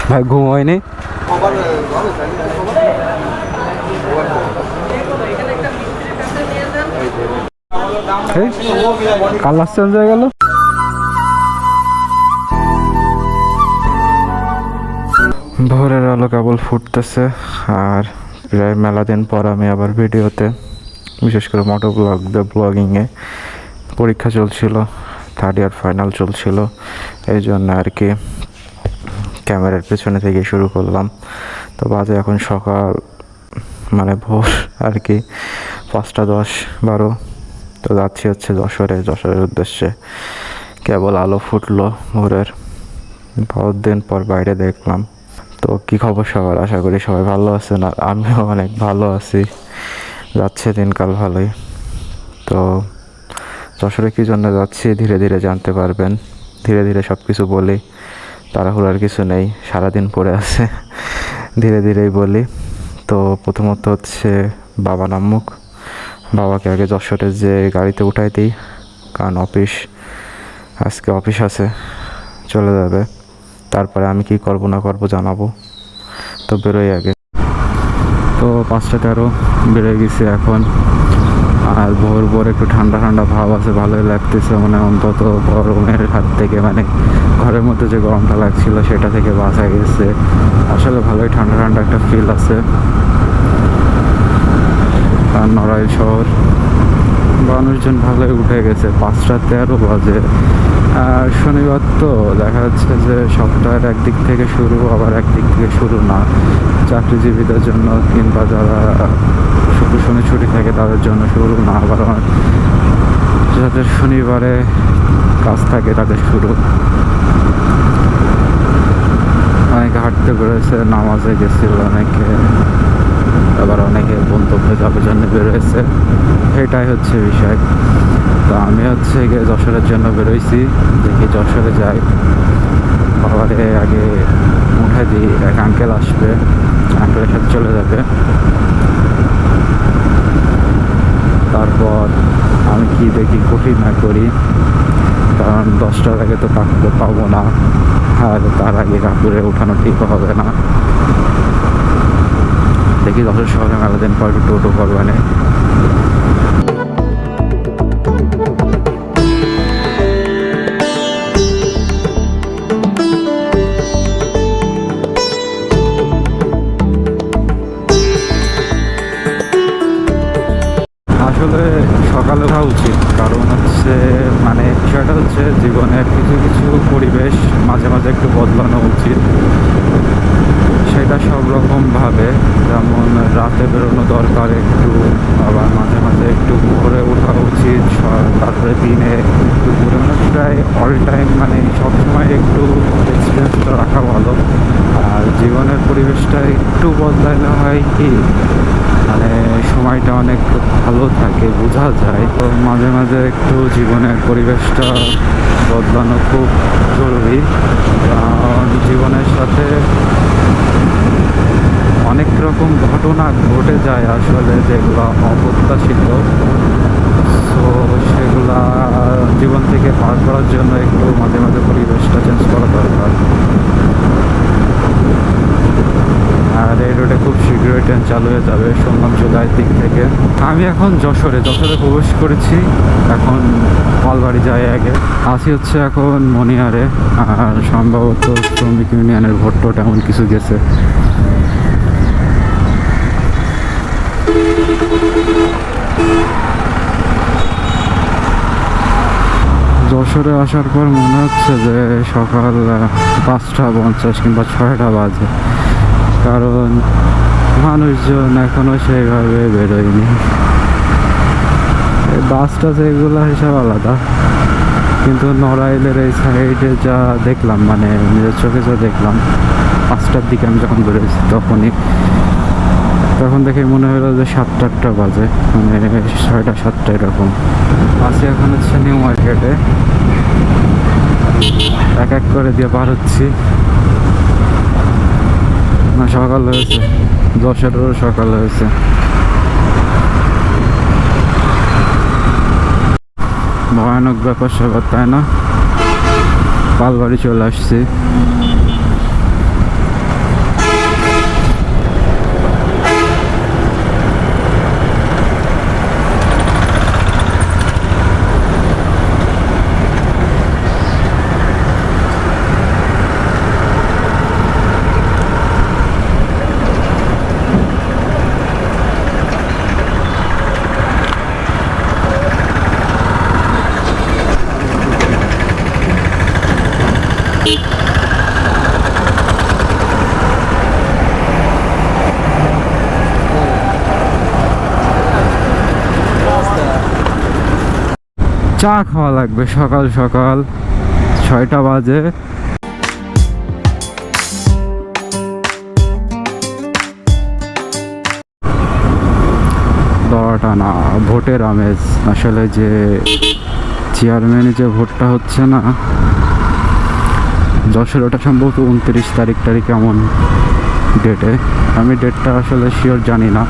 ভাই ঘুম হয়নি? কালার চেঞ্জ হয়ে গেল। ভোরের আলো কেবল ফুটতেছে, আর প্রায় মেলা দিন পর আমি আবার ভিডিওতে, বিশেষ করে মোটো ব্লগিংয়ে পরীক্ষা চলছিল, থার্ড ইয়ার ফাইনাল চলছিল, এই জন্য আর কি ক্যামেরার পেছনে থেকে শুরু করলাম। তো বাজে এখন সকাল, মানে ভোর আর কি 5:10-12। তো যাচ্ছি হচ্ছে যশোরের উদ্দেশ্যে। কেবল আলো ফুটলো ভোরের, বহুত দিন পর বাইরে দেখলাম। তো কি খবর সবার? আশা করি সবাই ভালো আছেন, আর আমিও অনেক ভালো আছি, যাচ্ছে দিনকাল ভালোই। তো যশোরে কী জন্য যাচ্ছি ধীরে ধীরে জানতে পারবেন। ধীরে ধীরে সব কিছু বলি, তাড়াহুড়ার কিছু নেই, সারাদিন পড়ে আছে, ধীরে ধীরেই বলি। তো প্রথমত হচ্ছে বাবা নামুক, বাবাকে আগে যশোরে যে গাড়িতে উঠাই দিই, কারণ আজকে অফিস আছে, চলে যাবে। তারপরে আমি কি করব না করব জানাবো। তো বেরোই আগে। তো 5:13 বেরোয় গেছি এখন। আর ভোর একটু ঠান্ডা ঠান্ডা ভাব আছে, ভালোই লাগতেছে, মানে অন্তত গরমের হাত থেকে, মানে ঘরের মধ্যে যে গরমটা লাগছিল সেটা থেকে বাঁচা গেছে। আসলে ভালোই ঠান্ডা ঠান্ডা একটা ফিল আছে। আর নড়াইল শহর মানুষজন ভালোই উঠে গেছে, 5:13 বাজে। আর শনিবার তো দেখা যাচ্ছে যে সপ্তাহের একদিক থেকে শুরু, আবার একদিক থেকে শুরু না। চাকরিজীবীদের জন্য কিংবা যারা শুক্র শনি ছুটি থাকে তাদের জন্য শুরু না, আবার যাদের শনিবারে কাজ থাকে তাদের শুরু। অনেকে হাঁটতে বেরোয়েছে, নামাজে গেছিল অনেকে, আবার অনেকে গন্তব্যে যাবে জন্য বেরোয়েছে। এটাই হচ্ছে বিষয়। তো আমি হচ্ছে গিয়ে যশোরের জন্য বেরোইছি, দেখি যশোরে যাই। বাবারে আগে উঠে দিই, এক আঙ্কেল আসবে, আঙ্কেলের সাথে চলে যাবে। তারপর আমি কি দেখি করি না করি, কারণ 10টার আগে তো কাকুকে পাবো না, আর তার আগে কাকুরে উঠানো ঠিক হবে না। দেখি যশোর শহরে মেলা দিন পর একটু টোটো করবে না। আসলে সকালে ওঠা উচিত, কারণ হচ্ছে মানে বিষয়টা হচ্ছে জীবনের কিছু কিছু পরিবেশ মাঝে মাঝে একটু বদলানো উচিত। সেটা সব রকমভাবে, যেমন রাতে বেরোনো দরকার একটু, আবার মাঝে মাঝে একটু ভোরে ওঠা উচিত, তারপরে দিনে দুপুরে, মানে প্রায় অল টাইম, মানে সবসময় একটু এক্সপিরিয়েন্সটা রাখা ভালো। আর জীবনের পরিবেশটা একটু বদলাইলে হয় কি, মানে সময়টা অনেক ভালো থাকে, বোঝা যায়। তো মাঝে মাঝে একটু জীবনের পরিবেশটা বদলানো খুব জরুরি, কারণ জীবনের সাথে অনেক রকম ঘটনা ঘটে যায় আসলে, যেগুলো অপ্রত্যাশিত। তো সেগুলা জীবন থেকে পার করার জন্য একটু মাঝে মাঝে পরিবেশটা চেঞ্জ করা দরকার। আর এই রোডে খুব শীঘ্রই ট্রেন চালু হয়ে যাবে, শুনলাম জুলাইয়ের দিক থেকে। আমি এখন যশোরে প্রবেশ করেছি, এখন পালবাড়ি যাই আগে। আসি হচ্ছে এখন মনিহারে, আর সম্ভবত শ্রমিক ইউনিয়নের ভোট এমন কিছু গেছে। যশোরে আসার পর মনে হচ্ছে যে সকাল 5:50 কিংবা 6টা বাজে, কারণ মানুষজন এখনো সেইভাবে বেরোয়নি। বাসটা যেগুলো হিসাব আলাদা, কিন্তু নড়াইলের এই সাইডে যা দেখলাম, মানে নিজের চোখে যা দেখলাম 5টার দিকে আমি যখন বেরোয়েছি তখন দেখে মনে হলো যে 7-8টা বাজে, মানে 6টা-7টা এরকম। আসি এখন হচ্ছে নিউ মার্কেটে, এক এক করে দিয়ে পার হচ্ছি। না, সকাল হয়েছে, 10-এরও সকাল হয়েছে। ভয়ানক ব্যাপার স্যাপার, তাই না? পালবাড়ি চলে আসছি। চা খাওয়া লাগবে সকাল সকাল 6টা বাজে। দড়াটা না, ভোটের আমেজ। আসলে যে চেয়ারম্যানে যে ভোটটা হচ্ছে না, যশোর, ওটা সম্ভবত 29 তারিখ এমন ডেটে। আমি ডেটটা আসলে শিওর জানি না।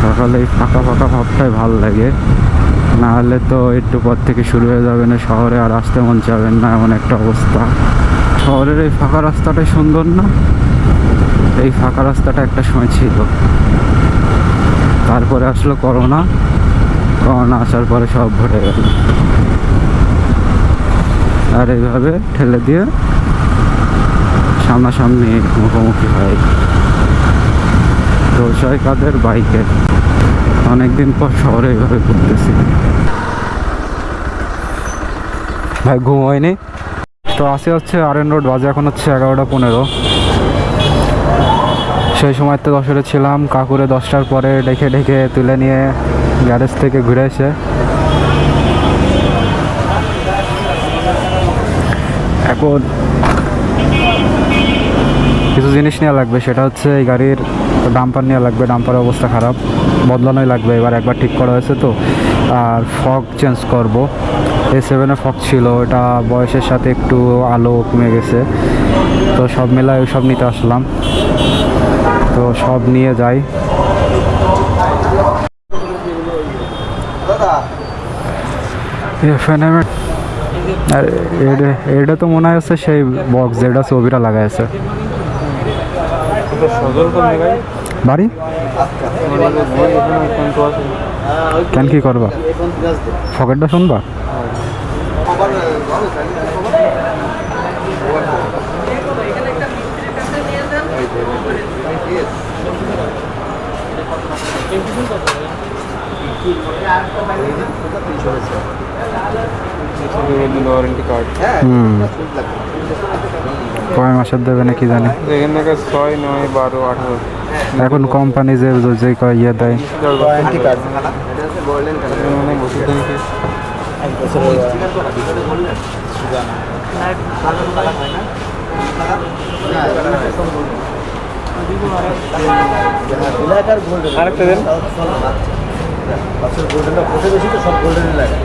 সকালে ফাঁকা ফাঁকা ভাবটাই ভাল লাগে, না হলে তো একটু পর থেকে শুরু হয়ে যাবে না, শহরে আর আসতে মন যাবেন না, এমন একটা অবস্থা। শহরের এই ফাঁকা রাস্তাটাই সুন্দর না? এই ফাঁকা রাস্তাটা একটা সময় ছিল, তারপরে আসলো করোনা আসার পরে সব ভরে গেল। আর এইভাবে ঠেলে দিয়ে সামনাসামনি মুখোমুখি হয় রোষায় কাদের বাইকে। অনেকদিন পর শহরে এইভাবে ঘুরতেছি। ভাই ঘুম হয়নি তো। আসি হচ্ছে আরএন রোড, বাজে এখন হচ্ছে 11টা 15। সেই সময় তো যশোরে ছিলাম, কাকুরে 10টার পরে ডেকে তুলে নিয়ে গ্যারেজ থেকে ঘুরে এসে এখন কিছু জিনিস নেওয়া লাগবে। সেটা হচ্ছে এই গাড়ির ডাম্পার নেওয়া লাগবে। ডাম্পারের অবস্থা খারাপ, বদলানোই লাগবে। একবার ঠিক করা হয়েছে তো। আর ফগ চেঞ্জ করব। A7 ফগ ছিল, ওটা বয়সের সাথে একটু আলো কমে গেছে, তো সব মেলায় সব নিতে আসলাম। তো সব নিয়ে যাই। আর এটা তো মনে হচ্ছে সেই বক্স যেটা ছবিটা লাগাইছে। বাড়ি কেন কি করবা? পকেটটা শুনবা? ওয়ারেন্টি কার্ড কয় মাসের দেবে নাকি জানি। এখান থেকে 6, 9, 12, 18 এখন কোম্পানি যে কয় ইয়ে দেয়। ওয়ারেন্টি কার্ড মানে বসে থেকে আরেকটা দেন। গোল্ডেনটা ফোটে বেশি তো, সব গোল্ডেন লাগে।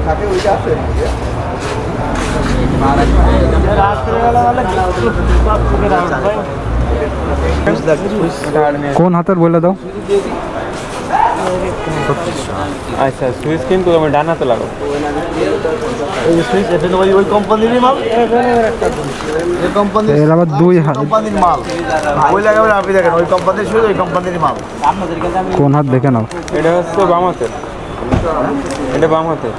থাকে ওইটা আছে কোন হাতের বলে দাও। আচ্ছা, সুইচ কিন্তু আমি ডান হাতে লাগাবো। ওই সুইচ এখানে ওই কোম্পানিরই মাল, এই কোম্পানি এর আবার দুই হাত। কোম্পানির মাল ওই লাগাবেন আপনি, দেখেন ওই কোম্পানির সুইচ ওই কোম্পানির মাল। কোন হাত দেখে নাও। এটা হচ্ছে বাম হাতে, এটা বাম হাতে।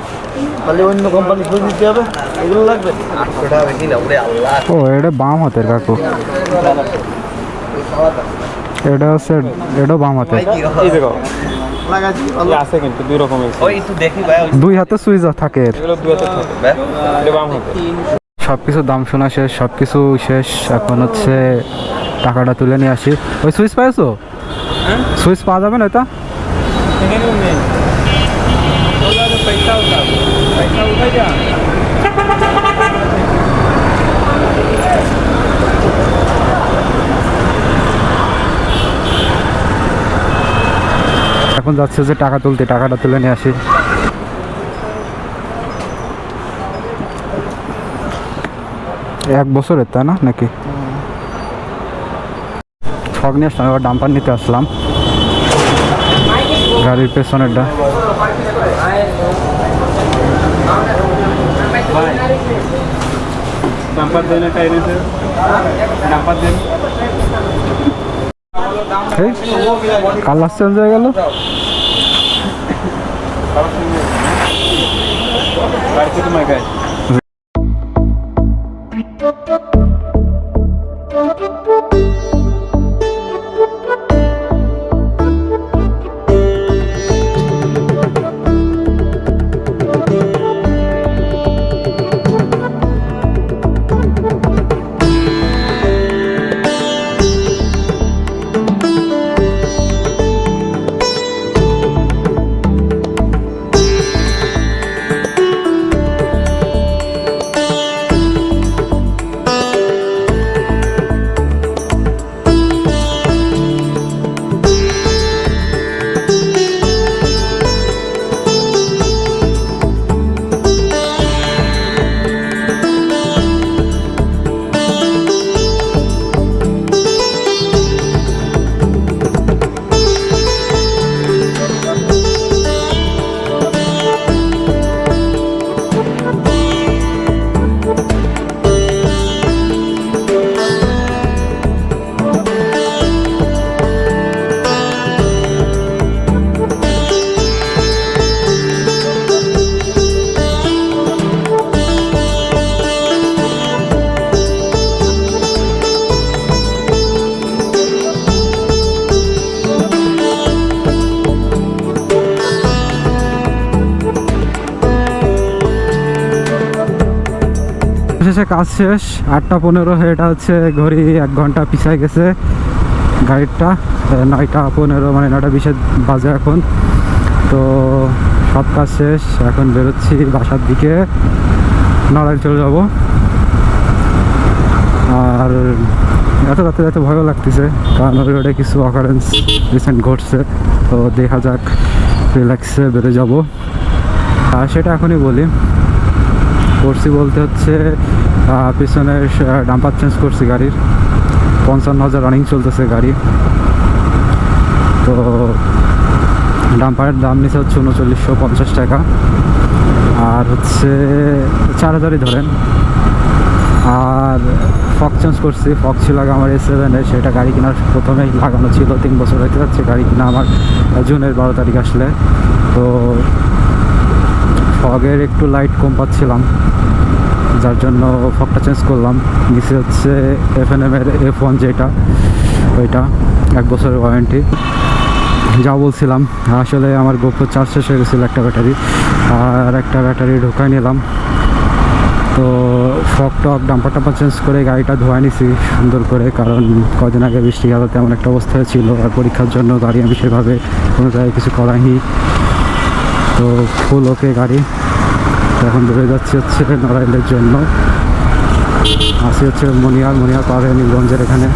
তাহলে অন্য কোম্পানির সুইচ দিতে হবে, এগুলো লাগবে। ও এটা বাম হাতের কাকু। এটা হচ্ছে, এটা বাম হাতে। এই দেখো লাগাচ্ছি আছে কিন্তু দুই রকমের। দুই হাতে সুইচ থাকে এর। এগুলো দুই হাতে থাকে, এটা বাম হাতে। সব কিছু দাম শোনা শেষ, সব কিছু শেষ। এখন হচ্ছে টাকাটা তুলে নিয়ে আসি। ওই সুইচ পাইছো? সুইচ পাওয়া যাবে না এটা? এখন যাচ্ছে যে টাকা তুলতে, টাকাটা তুলে নিয়ে আসি। এক বছরের তাই না নাকি? ফগ নিয়ে আসলাম, এবার ডাম্পার নিতে আসলাম। গাড়ির পেছনেরটা ডাম্পার দেন, ডাম্পার দেন। কালার চেঞ্জ হয়ে গেল। তোমার গায়ে শেষে কাজ শেষ 8:15, এটা হচ্ছে ঘড়ি 1 ঘন্টা পিছায় গেছে গাড়িটা। 9:15 মানে 9:20 বাজে এখন। তো সব কাজ শেষ, এখন বেরোচ্ছি বাসার দিকে, নড়াইল চলে যাব। আর এত রাতে যেতে ভয়ও লাগতেছে, কারণ ওই রোডে কিছু অকারেন্স রিসেন্ট ঘটছে। তো দেখা যাক, রিল্যাক্সে বেরো যাব। আর সেটা এখনই বলি, করছি বলতে হচ্ছে পিছনের ডাম্পার চেঞ্জ করছি গাড়ির। 55,000 রানিং চলতেছে গাড়ি। তো ডাম্পারের দাম নিচ্ছে হচ্ছে 3950 টাকা, আর হচ্ছে 4000ই ধরেন। আর ফক চেঞ্জ করছি, ফক ছিল আগে আমার A7-এ, সেটা গাড়ি কেনার প্রথমেই লাগানো ছিল। 3 বছর হতে যাচ্ছে গাড়ি কিনা আমার, জুনের 12 তারিখ আসলে। তো ফগের একটু লাইট কম পাচ্ছিলাম, যার জন্য ফকটা চেঞ্জ করলাম। নিচে হচ্ছে F&M-এর F1 যেটা, ওইটা 1 বছরের ওয়ারেন্টি। যা বলছিলাম, আসলে আমার গোপ্রো চার্জ শেষ হয়ে গেছিলো একটা ব্যাটারি, আর একটা ব্যাটারি ঢোকাই নিলাম। তো ফক টক ডাম্পার টাম্পার চেঞ্জ করে গাড়িটা ধোয়া নিছি সুন্দর করে, কারণ কদিন আগে বৃষ্টি গেল, তেমন একটা অবস্থায় ছিল। আর পরীক্ষার জন্য গাড়ি আমি সেভাবে কোনো জায়গায় কিছু করাইনি। তো ফুল ওকে গাড়ি। তো এখন বেরোয় যাচ্ছি হচ্ছে নড়াইলের জন্য। আসি হচ্ছে মনিহার পাবে নীলগঞ্জের এখানে।